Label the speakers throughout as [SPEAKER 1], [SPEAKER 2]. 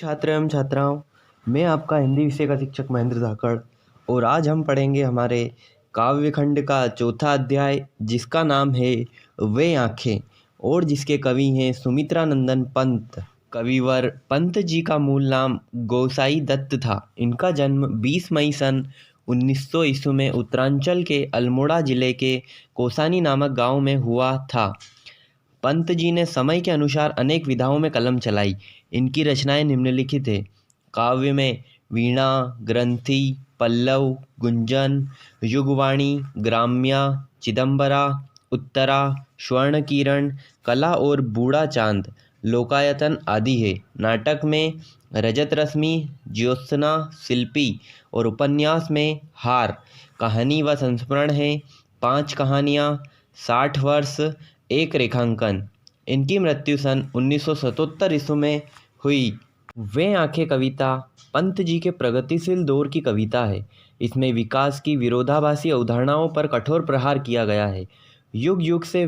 [SPEAKER 1] छात्र एवं छात्राओं, मैं आपका हिंदी विषय का शिक्षक महेंद्र धाकड़ और आज हम पढ़ेंगे हमारे काव्य खंड का चौथा अध्याय जिसका नाम है वे आँखें और जिसके कवि हैं सुमित्रानंदन पंत। कविवर पंत जी का मूल नाम गोसाई दत्त था। इनका जन्म 20 मई सन 1900 ईस्वी में उत्तरांचल के अल्मोड़ा जिले के कोसानी नामक गांव में हुआ था। पंत जी ने समय के अनुसार अनेक विधाओं में कलम चलाई। इनकी रचनाएं निम्नलिखित है। काव्य में वीणा, ग्रंथि, पल्लव, गुंजन, युगवाणी, ग्राम्या, चिदंबरा, उत्तरा, स्वर्ण किरण, कला और बूढ़ा चांद, लोकायतन आदि है। नाटक में रजत रश्मि, ज्योत्सना, शिल्पी और उपन्यास में हार, कहानी व संस्मरण है। 5 कहानियाँ, 60 वर्ष, एक रेखांकन। इनकी मृत्यु सन 1977 ईस्वी में हुई। वे आंखें कविता पंत जी के प्रगतिशील दौर की कविता है। इसमें विकास की विरोधाभासी अवधारणाओं पर कठोर प्रहार किया गया है। युग युग से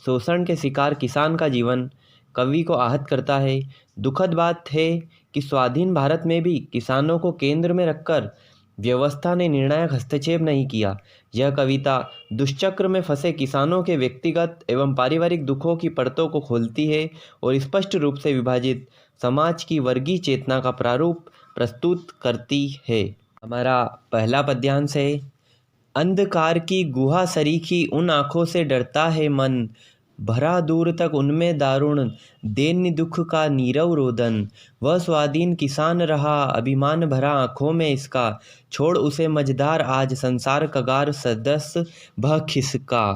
[SPEAKER 1] शोषण के शिकार किसान का जीवन कवि को आहत करता है। दुखद बात है कि स्वाधीन भारत में भी किसानों को केंद्र में रखकर व्यवस्था ने निर्णायक हस्तक्षेप नहीं किया। यह कविता दुष्चक्र में फंसे किसानों के व्यक्तिगत एवं पारिवारिक दुखों की परतों को खोलती है और स्पष्ट रूप से विभाजित समाज की वर्गीय चेतना का प्रारूप प्रस्तुत करती है। हमारा पहला पद्यांश है। अंधकार की गुहा सरीखी उन आँखों से डरता है मन, भरा दूर तक उनमें दारुण दैन्य दुख का नीरव रोदन। वह स्वाधीन किसान रहा अभिमान भरा आँखों में इसका, छोड़ उसे मझधार आज संसार कगार सदस्य भह खिसका।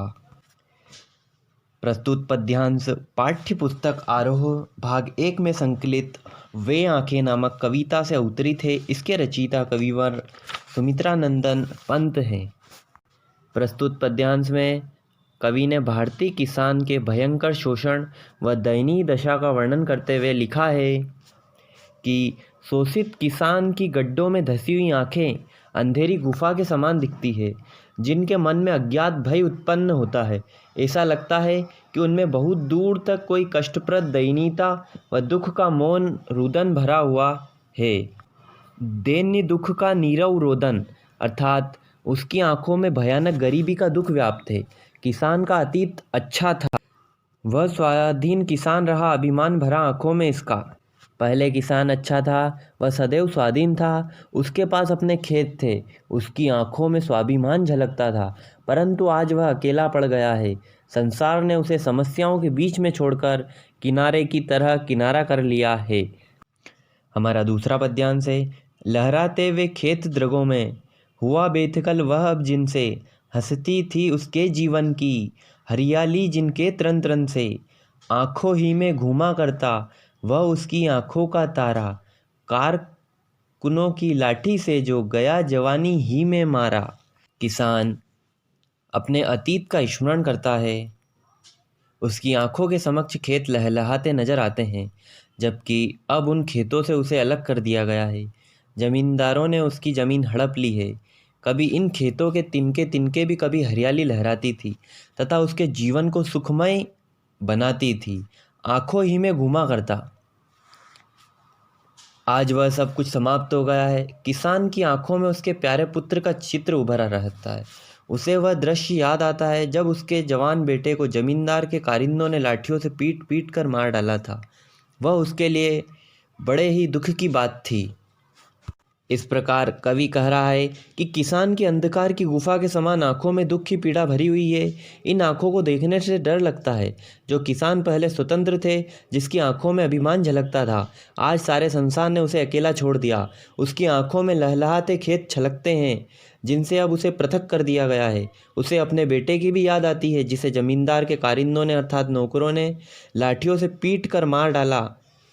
[SPEAKER 1] प्रस्तुत पद्यांश पाठ्य पुस्तक आरोह भाग 1 में संकलित वे आँखें नामक कविता से अवतरित है। इसके रचयिता कविवर सुमित्रानंदन पंत हैं। प्रस्तुत पद्यांश में कवि ने भारतीय किसान के भयंकर शोषण व दयनीय दशा का वर्णन करते हुए लिखा है कि शोषित किसान की गड्ढों में धसी हुई आंखें अंधेरी गुफा के समान दिखती है, जिनके मन में अज्ञात भय उत्पन्न होता है। ऐसा लगता है कि उनमें बहुत दूर तक कोई कष्टप्रद दयनीयता व दुख का मौन रुदन भरा हुआ है। दैन्य दुख का नीरव रोदन अर्थात उसकी आंखों में भयानक गरीबी का दुख व्याप्त है। किसान का अतीत अच्छा था, वह स्वाधीन किसान रहा अभिमान भरा आंखों में इसका। पहले किसान अच्छा था, वह सदैव स्वाधीन था, उसके पास अपने खेत थे, उसकी आंखों में स्वाभिमान झलकता था। परंतु आज वह अकेला पड़ गया है। संसार ने उसे समस्याओं के बीच में छोड़कर किनारे की तरह किनारा कर लिया है। हमारा दूसरा पद्यांश है। लहराते हुए खेत द्रगों में हुआ बेथकल वह अब जिनसे, हंसती थी उसके जीवन की हरियाली जिनके त्रन त्रन से। आँखों ही में घूमा करता वह उसकी आँखों का तारा, कारकुनों की लाठी से जो गया जवानी ही में मारा। किसान अपने अतीत का स्मरण करता है। उसकी आंखों के समक्ष खेत लहलहाते नजर आते हैं, जबकि अब उन खेतों से उसे अलग कर दिया गया है। जमींदारों ने उसकी ज़मीन हड़प ली है। कभी इन खेतों के तिनके तिनके भी कभी हरियाली लहराती थी तथा उसके जीवन को सुखमय बनाती थी। आंखों ही में घूमा करता। आज वह सब कुछ समाप्त हो गया है। किसान की आंखों में उसके प्यारे पुत्र का चित्र उभरा रहता है। उसे वह दृश्य याद आता है जब उसके जवान बेटे को जमींदार के कारिंदों ने लाठियों से पीट पीट कर मार डाला था। वह उसके लिए बड़े ही दुख की बात थी। इस प्रकार कवि कह रहा है कि किसान की अंधकार की गुफा के समान आंखों में दुख की पीड़ा भरी हुई है। इन आंखों को देखने से डर लगता है। जो किसान पहले स्वतंत्र थे, जिसकी आंखों में अभिमान झलकता था, आज सारे संसार ने उसे अकेला छोड़ दिया। उसकी आंखों में लहलहाते खेत छलकते हैं, जिनसे अब उसे पृथक कर दिया गया है। उसे अपने बेटे की भी याद आती है, जिसे जमींदार के कारिंदों ने अर्थात नौकरों ने लाठियों से पीट कर मार डाला।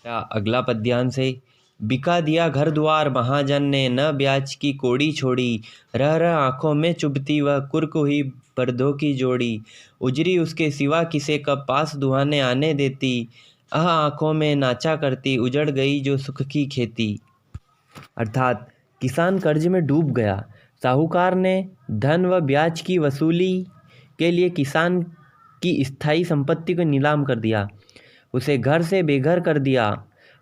[SPEAKER 1] अगला पद्यांश है। बिका दिया घर द्वार महाजन ने, न ब्याज की कोड़ी छोड़ी, रह रह आँखों में चुभती वह कुर्क हुई पर्दों की जोड़ी। उजरी उसके सिवा किसे कब पास दुहाने आने देती, आँखों में नाचा करती उजड़ गई जो सुख की खेती। अर्थात किसान कर्ज में डूब गया। साहूकार ने धन व ब्याज की वसूली के लिए किसान की स्थायी संपत्ति को नीलाम कर दिया, उसे घर से बेघर कर दिया।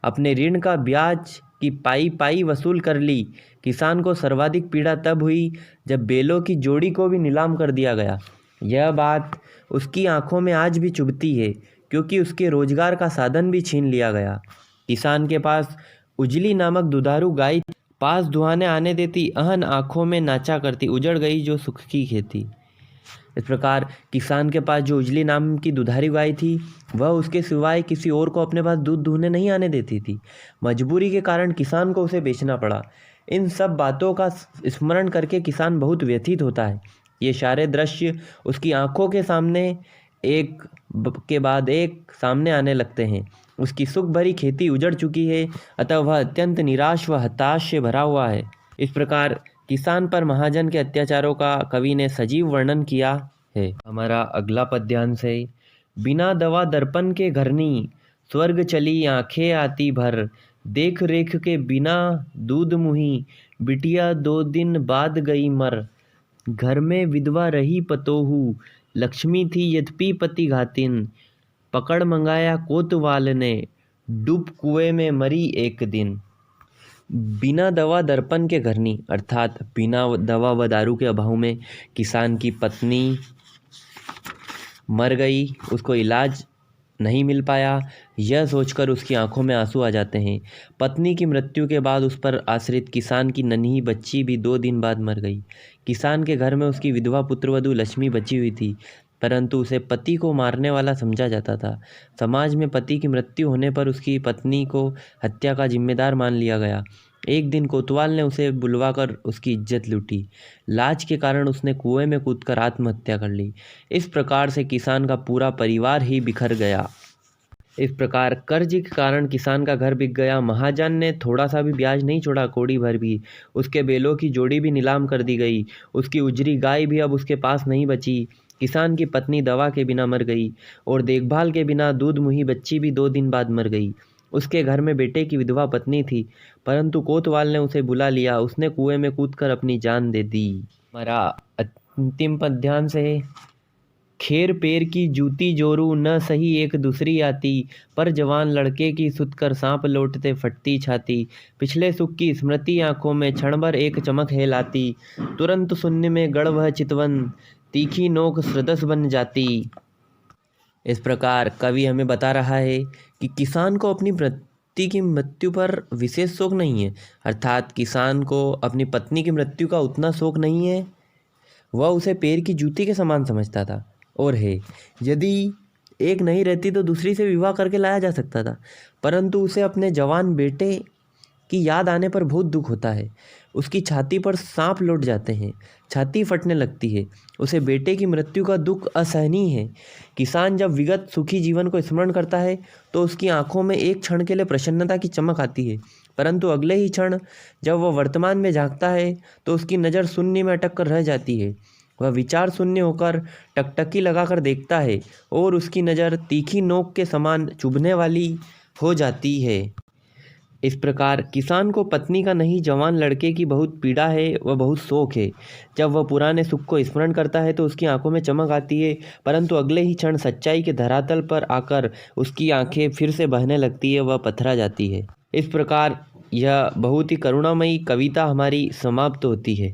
[SPEAKER 1] अपने ऋण का ब्याज की पाई पाई वसूल कर ली। किसान को सर्वाधिक पीड़ा तब हुई जब बैलों की जोड़ी को भी नीलाम कर दिया गया। यह बात उसकी आंखों में आज भी चुभती है, क्योंकि उसके रोजगार का साधन भी छीन लिया गया। किसान के पास उजली नामक दुधारू गाय पास दुहाने आने देती, अहन आंखों में नाचा करती, उजड़ गई जो सुख की खेती। इस प्रकार किसान के पास जो उजली नाम की दुधारी गाय थी, वह उसके सिवाय किसी और को अपने पास दूध दूहने नहीं आने देती थी। मजबूरी के कारण किसान को उसे बेचना पड़ा। इन सब बातों का स्मरण करके किसान बहुत व्यथित होता है। ये सारे दृश्य उसकी आंखों के सामने एक के बाद एक सामने आने लगते हैं। उसकी सुख भरी खेती उजड़ चुकी है, अतः वह अत्यंत निराश व हताश से भरा हुआ है। इस प्रकार किसान पर महाजन के अत्याचारों का कवि ने सजीव वर्णन किया है। हमारा अगला पद्यांश है। बिना दवा दर्पण के घरनी, स्वर्ग चली आंखें आती भर। देख रेख के बिना दूध मुही, बिटिया 2 दिन बाद गई मर। घर में विधवा रही पतोहू, लक्ष्मी थी यद्यपि पति घातिन। पकड़ मंगाया कोतवाल ने, डूब कुएं में मरी एक दिन। बिना दवा दर्पण के घरनी, अर्थात बिना दवा व दारू के अभाव में किसान की पत्नी मर गई, उसको इलाज नहीं मिल पाया। यह सोचकर उसकी आंखों में आंसू आ जाते हैं। पत्नी की मृत्यु के बाद उस पर आश्रित किसान की नन्ही बच्ची भी 2 दिन बाद मर गई। किसान के घर में उसकी विधवा पुत्रवधू लक्ष्मी बची हुई थी, परंतु उसे पति को मारने वाला समझा जाता था। समाज में पति की मृत्यु होने पर उसकी पत्नी को हत्या का जिम्मेदार मान लिया गया। एक दिन कोतवाल ने उसे बुलवाकर उसकी इज्जत लूटी। लाज के कारण उसने कुएं में कूदकर आत्महत्या कर ली। इस प्रकार से किसान का पूरा परिवार ही बिखर गया। इस प्रकार कर्ज के कारण किसान का घर बिक गया। महाजन ने थोड़ा सा भी ब्याज नहीं छोड़ा, कौड़ी भर भी। उसके बैलों की जोड़ी भी नीलाम कर दी गई। उसकी उजरी गाय भी अब उसके पास नहीं बची। किसान की पत्नी दवा के बिना मर गई और देखभाल के बिना दूध मुही बच्ची भी 2 दिन बाद मर गई। उसके घर में बेटे की विधवा पत्नी थी, परंतु कोतवाल ने उसे बुला लिया। उसने कुएं में कूदकर अपनी जान दे दी। हमारा अंतिम पद्यांश है। खेर पैर की जूती जोरू, न सही एक दूसरी आती। पर जवान लड़के की सुत कर सांप लौटते फटती छाती। पिछले सुख की स्मृति आंखों में क्षण भर एक चमक है लाती। तुरंत शून्य में गढ़ वह चितवन, तीखी नोक सदृश बन जाती। इस प्रकार कवि हमें बता रहा है कि किसान को अपनी पत्नी की मृत्यु पर विशेष शोक नहीं है, अर्थात किसान को अपनी पत्नी की मृत्यु का उतना शोक नहीं है। वह उसे पैर की जूती के समान समझता था और है। यदि एक नहीं रहती तो दूसरी से विवाह करके लाया जा सकता था, परंतु उसे अपने जवान बेटे की याद आने पर बहुत दुख होता है। उसकी छाती पर सांप लौट जाते हैं, छाती फटने लगती है। उसे बेटे की मृत्यु का दुख असहनीय है। किसान जब विगत सुखी जीवन को स्मरण करता है तो उसकी आंखों में एक क्षण के लिए प्रसन्नता की चमक आती है, परंतु अगले ही क्षण जब वह वर्तमान में झांकता है तो उसकी नज़र शून्य में अटक कर रह जाती है। वह विचार शून्य होकर टकटकी लगाकर देखता है और उसकी नज़र तीखी नोक के समान चुभने वाली हो जाती है। इस प्रकार किसान को पत्नी का नहीं, जवान लड़के की बहुत पीड़ा है व बहुत शोक है। जब वह पुराने सुख को स्मरण करता है तो उसकी आंखों में चमक आती है, परंतु अगले ही क्षण सच्चाई के धरातल पर आकर उसकी आंखें फिर से बहने लगती है, वह पथरा जाती है। इस प्रकार यह बहुत ही करुणामयी कविता हमारी समाप्त होती है।